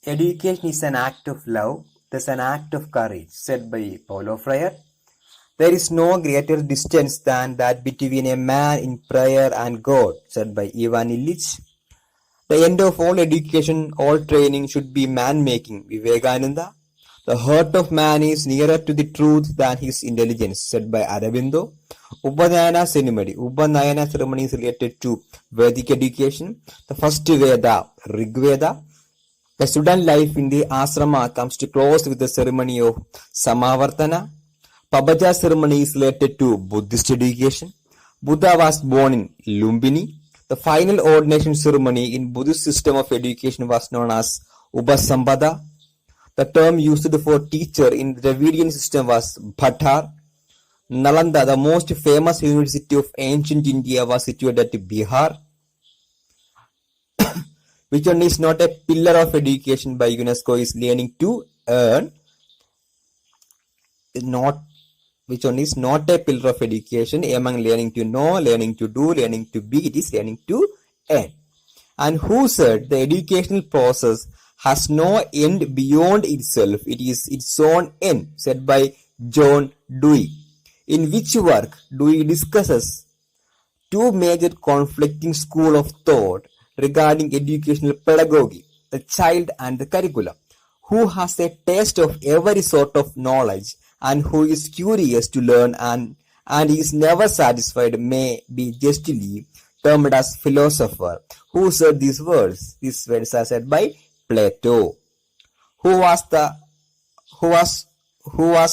Education is an act of love, thus an act of courage, said by Paulo Freire. There is no greater distance than that between a man in prayer and God, said by Ivan Illich. The end of all education, all training should be man-making, Vivekananda. The heart of man is nearer to the truth than his intelligence, said by Aravindo. Upanayana ceremony is related to Vedic education. The first Veda, Rig Veda. The student life in the asrama comes to close with the ceremony of Samavartana. Pabaja ceremony is related to Buddhist education. Buddha was born in Lumbini. The final ordination ceremony in Buddhist system of education was known as Upasambhada. The term used for teacher in the Dravidian system was Bhattar. Nalanda, the most famous university of ancient India, was situated at Bihar. Which one is not a pillar of education by UNESCO is learning to earn. Which one is not a pillar of education among learning to know, learning to do, learning to be, it is learning to earn. And who said the educational process has no end beyond itself, it is its own end, said by John Dewey. In which work Dewey discusses two major conflicting schools of thought regarding educational pedagogy, the child and the curriculum. Who has a taste of every sort of knowledge and who is curious to learn and is never satisfied may be justly termed as philosopher. Who said these words? These words are said by Plato, who was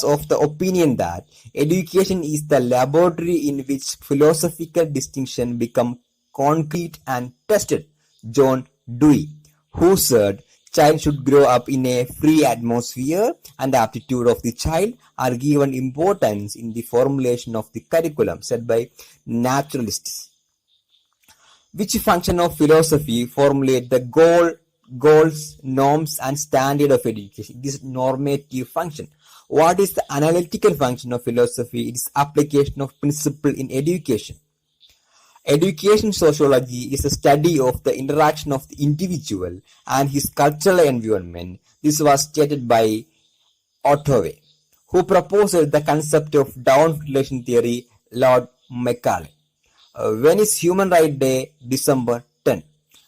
of the opinion that education is the laboratory in which philosophical distinction become concrete and tested. John Dewey, who said child should grow up in a free atmosphere and the aptitude of the child are given importance in the formulation of the curriculum, said by naturalists. Which function of philosophy formulate the goals, norms and standard of education? This normative function. What is the analytical function of philosophy? It is application of principle in education. Education sociology is a study of the interaction of the individual and his cultural environment. This was stated by Ottaway, who proposed the concept of down relation theory, Lord Macaulay. When is Human Rights Day? December 10.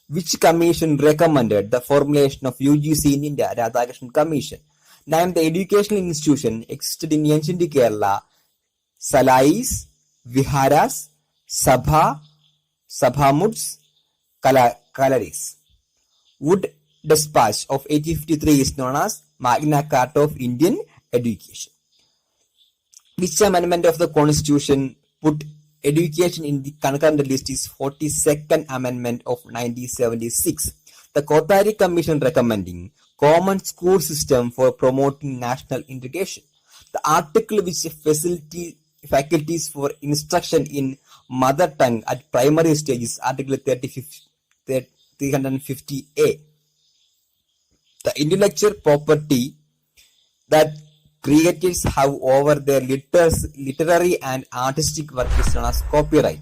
Which commission recommended the formulation of UGC in India? Radhakrishnan Commission. Name the educational institution existed in ancient Kerala: Salais, Viharas, Sabhamuds, Kalaris. Wood Dispatch of 1853 is known as Magna Carta of Indian Education. Which amendment of the Constitution put education in the concurrent list is 42nd Amendment of 1976. The Kothari Commission recommending common school system for promoting national integration. The article which faculties for instruction in mother tongue at primary stages, Article 350A. The intellectual property that creators have over their literary and artistic work is known as copyright.